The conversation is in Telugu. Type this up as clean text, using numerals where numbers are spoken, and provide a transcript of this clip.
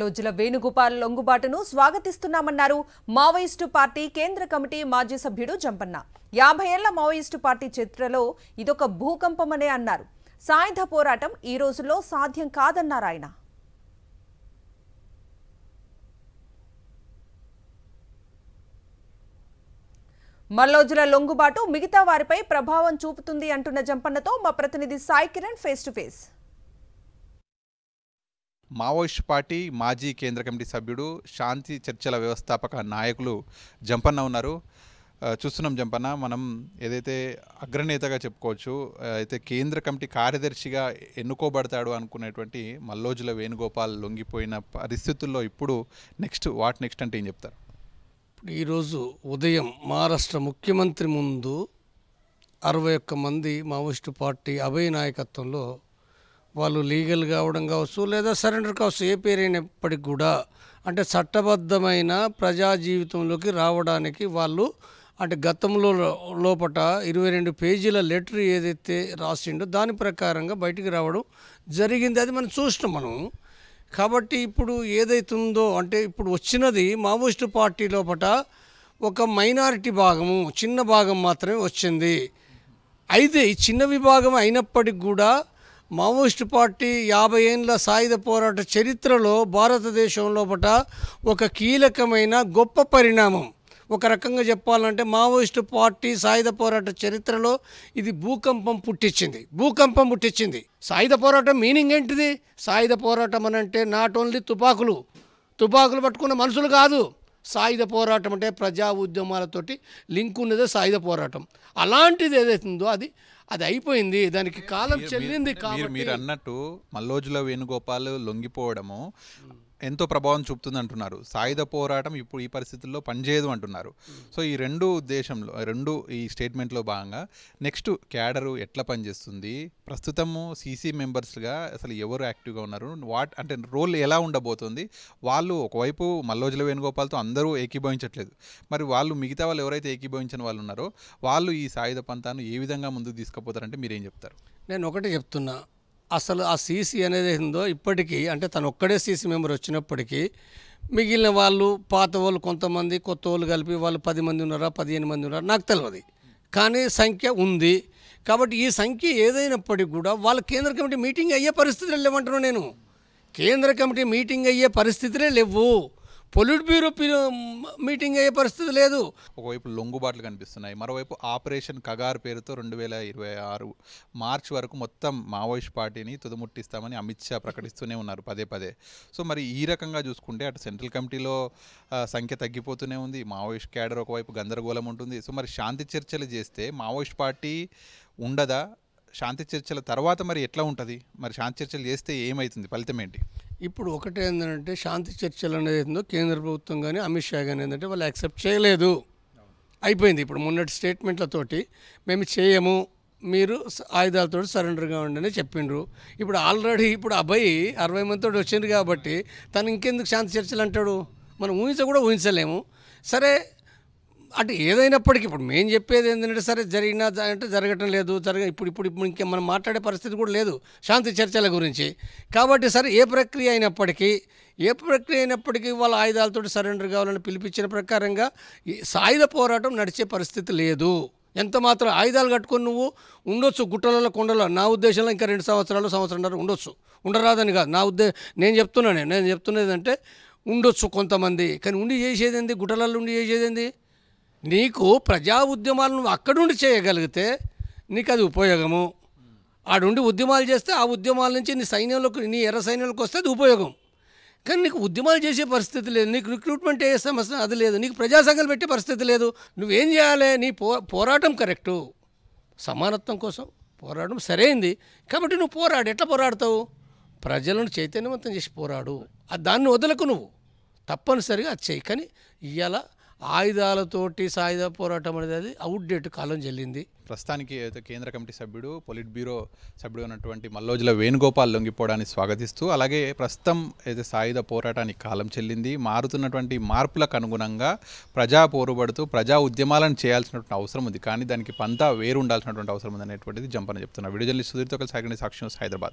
మల్లోజుల వేణుగోపాల్ లొంగుబాటును స్వాగతిస్తున్నామన్నారు మావోయిస్టు పార్టీ కేంద్ర కమిటీ మాజీ సభ్యుడు జంపన్న. 50 ఏళ్ల మావోయిస్టు పార్టీ చరిత్రలో ఇదొక భూకంపమనే అన్నారు. సాయుధ పోరాటం ఈ రోజుల్లో సాధ్యం కాదన్నారు ఆయన. మల్లోజుల లొంగుబాటు మిగతా వారిపై ప్రభావం చూపుతుంది అంటున్న జంపన్నతో మా ప్రతినిధి Sai Kiran face to face. Maoist party మాజీ కేంద్ర కమిటీ సభ్యుడు, శాంతి చర్చల వ్యవస్థాపక నాయకులు జంపన్న ఉన్నారు. చూస్తున్నాం జంపన్న, మనం ఏదైతే అగ్రనేతగా చెప్పుకోవచ్చు, అయితే కేంద్ర కమిటీ కార్యదర్శిగా ఎన్నుకోబడతాడు అనుకునేటువంటి మల్లోజుల వేణుగోపాల్ లొంగిపోయిన పరిస్థితుల్లో ఇప్పుడు వాట్ నెక్స్ట్ అంటే ఏం చెప్తారు? ఈరోజు ఉదయం మహారాష్ట్ర ముఖ్యమంత్రి ముందు 61 మంది మావోయిస్టు పార్టీ అభయ నాయకత్వంలో వాళ్ళు లీగల్ కావడం కావచ్చు, లేదా సరెండర్ కావచ్చు, ఏ పేరైనప్పటికీ కూడా అంటే చట్టబద్ధమైన ప్రజా జీవితంలోకి రావడానికి వాళ్ళు అంటే గతంలో లోపట 22 పేజీల లెటర్ ఏదైతే రాసిండో దాని ప్రకారంగా బయటికి రావడం జరిగింది. అది మనం చూసినాం మనం. కాబట్టి ఇప్పుడు ఏదైతుందో అంటే ఇప్పుడు వచ్చినది మావోయిస్టు పార్టీ లోపట ఒక మైనారిటీ భాగము, చిన్న భాగం మాత్రమే వచ్చింది. అయితే ఈ చిన్న విభాగం అయినప్పటికి కూడా మావోయిస్టు పార్టీ 50 ఏళ్ళ సాయుధ పోరాట చరిత్రలో భారతదేశం లోపట ఒక కీలకమైన గొప్ప పరిణామం. ఒక రకంగా చెప్పాలంటే మావోయిస్టు పార్టీ సాయుధ పోరాట చరిత్రలో ఇది భూకంపం పుట్టించింది. సాయుధ పోరాటం మీనింగ్ ఏంటిది? సాయుధ పోరాటం అని అంటే నాట్ ఓన్లీ తుపాకులు పట్టుకున్న మనుషులు కాదు. సాయుధ పోరాటం అంటే ప్రజా ఉద్యమాలతోటి లింక్ ఉన్నదే సాయుధ పోరాటం. అలాంటిది ఏదైతుందో అది అయిపోయింది, దానికి కాలం చెల్లింది. మీరు అన్నట్టు మల్లోజుల వేణుగోపాల్ లొంగిపోవడము ఎంతో ప్రభావం చూపుతుంది అంటున్నారు. సాయుధ పోరాటం ఇప్పుడు ఈ పరిస్థితుల్లో పనిచేయదు అంటున్నారు. సో ఈ రెండు ఈ స్టేట్మెంట్లో భాగంగా నెక్స్ట్ క్యాడరు ఎట్లా పనిచేస్తుంది, ప్రస్తుతము సీసీ మెంబర్స్గా అసలు ఎవరు యాక్టివ్గా ఉన్నారు, అంటే రోల్ ఎలా ఉండబోతుంది, వాళ్ళు ఒకవైపు మల్లోజుల వేణుగోపాల్తో అందరూ ఏకీభవించట్లేదు, మరి వాళ్ళు మిగతా వాళ్ళు ఎవరైతే ఏకీభవించిన వాళ్ళు ఉన్నారో వాళ్ళు ఈ సాయుధ పంతాను ఏ విధంగా ముందుకు తీసుకుపోతారంటే మీరేం చెప్తారు? నేను ఒకటే చెప్తున్నా, అసలు ఆ సీసీ అనేది ఏందో ఇప్పటికీ అంటే తను ఒక్కడే సీసీ మెంబర్ వచ్చినప్పటికీ మిగిలిన వాళ్ళు పాత వాళ్ళు కొంతమంది కొత్త వాళ్ళు కలిపి వాళ్ళు 10 మంది ఉన్నారా 15 మంది ఉన్నారా నాకు తెలియదు, కానీ సంఖ్య ఉంది. కాబట్టి ఈ సంఖ్య ఏదైనప్పటికీ కూడా వాళ్ళ కేంద్ర కమిటీ మీటింగ్ అయ్యే పరిస్థితులే లేవంటున్నాను నేను. కేంద్ర కమిటీ మీటింగ్ అయ్యే పరిస్థితులే లేవు, పొలిట్ బ్యూరో మీటింగ్ అయ్యే పరిస్థితి లేదు. ఒకవైపు లొంగుబాట్లు కనిపిస్తున్నాయి, మరోవైపు ఆపరేషన్ కగార్ పేరుతో 2026 మార్చి వరకు మొత్తం మావోయిస్ట్ పార్టీని తుదముట్టిస్తామని అమిత్ షా ప్రకటిస్తూనే ఉన్నారు పదే. సో మరి ఈ రకంగా చూసుకుంటే అటు సెంట్రల్ కమిటీలో సంఖ్య తగ్గిపోతూనే ఉంది, మావోయిస్ట్ క్యాడర్ ఒకవైపు గందరగోళం ఉంటుంది. సో మరి శాంతి చర్చలు చేస్తే మావోయిస్ట్ పార్టీ ఉండదా? శాంతి చర్చల తర్వాత మరి ఎట్లా ఉంటుంది? మరి శాంతి చర్చలు చేస్తే ఏమవుతుంది, ఫలితం ఏంటి? ఇప్పుడు ఒకటే ఏంటంటే శాంతి చర్చలు అనేది ఏందో కేంద్ర ప్రభుత్వం కానీ అమిత్ షా కానీ ఏంటంటే వాళ్ళు యాక్సెప్ట్ చేయలేదు, అయిపోయింది. ఇప్పుడు మొన్నటి స్టేట్మెంట్లతోటి మేము చేయము, మీరు ఆయుధాలతో సరెండర్గా ఉండని చెప్పిండ్రు. ఇప్పుడు ఆల్రెడీ ఇప్పుడు అబ్బాయి 60 మందితో వచ్చింది కాబట్టి తను ఇంకెందుకు శాంతి చర్చలు అంటాడు? మనం ఊహించలేము. సరే అంటే ఏదైనప్పటికీ ఇప్పుడు మేము చెప్పేది ఏంటంటే సరే జరిగినా అంటే జరగటం లేదు, ఇప్పుడు ఇంకే మనం మాట్లాడే పరిస్థితి కూడా లేదు శాంతి చర్చల గురించి. కాబట్టి సరే ఏ ప్రక్రియ అయినప్పటికీ వాళ్ళ ఆయుధాలతో సరెండర్ కావాలని పిలిపించిన ప్రకారంగా సాయుధ పోరాటం నడిచే పరిస్థితి లేదు. ఎంత మాత్రం ఆయుధాలు కట్టుకొని నువ్వు ఉండొచ్చు గుట్టలలో కొండలో, నా ఉద్దేశంలో ఇంకా 2 సంవత్సరాలు ఉండొచ్చు, ఉండరాదని కాదు నా నేను చెప్తున్నది అంటే ఉండొచ్చు కొంతమంది, కానీ ఉండి చేసేది ఏంది? గుట్టలలో ఉండి చేసేది ఏంది? నీకు ప్రజా ఉద్యమాలు నువ్వు అక్కడుండి చేయగలిగితే నీకు అది ఉపయోగము. ఆడుండి ఉద్యమాలు చేస్తే ఆ ఉద్యమాల నుంచి నీ ఎర్ర సైన్యంలోకి వస్తే అది ఉపయోగం. కానీ నీకు ఉద్యమాలు చేసే పరిస్థితి లేదు, నీకు రిక్రూట్మెంట్ ఏ సమస్య అది లేదు, నీకు ప్రజా సంఘాలు పెట్టే పరిస్థితి లేదు. నువ్వేం చేయాలి? నీ పోరాటం కరెక్టు, సమానత్వం కోసం పోరాటం సరైంది. కాబట్టి నువ్వు పోరాడు. ఎట్లా పోరాడతావు? ప్రజలను చైతన్యవంతం చేసి పోరాడు. దాన్ని వదలకు, నువ్వు తప్పనిసరిగా అది చేయి. కానీ ఇవాళ ఆయుధాలతోటి సాయుధ పోరాటం అనేది అవుట్డేట్ కాలం చెల్లింది. ప్రస్తుతానికి అయితే కేంద్ర కమిటీ సభ్యుడు, పొలిట్ బ్యూరో సభ్యుడు ఉన్నటువంటి మల్లోజుల వేణుగోపాల్ లొంగిపోవడాన్ని స్వాగతిస్తూ, అలాగే ప్రస్తుతం అయితే సాయుధ పోరాటానికి కాలం చెల్లింది, మారుతున్నటువంటి మార్పులకు అనుగుణంగా ప్రజా పోరుబడుతూ ప్రజా ఉద్యమాలను చేయాల్సినటువంటి అవసరం ఉంది, కానీ దానికి పంతా వేరు ఉండాల్సినటువంటి అవసరం ఉంది అనేటువంటిది జంపన్న చెప్తున్నారు. వీడియో జర్నలిస్ట్ సుధీర్తో కలిసి సాక్షి న్యూస్ హైదరాబాద్.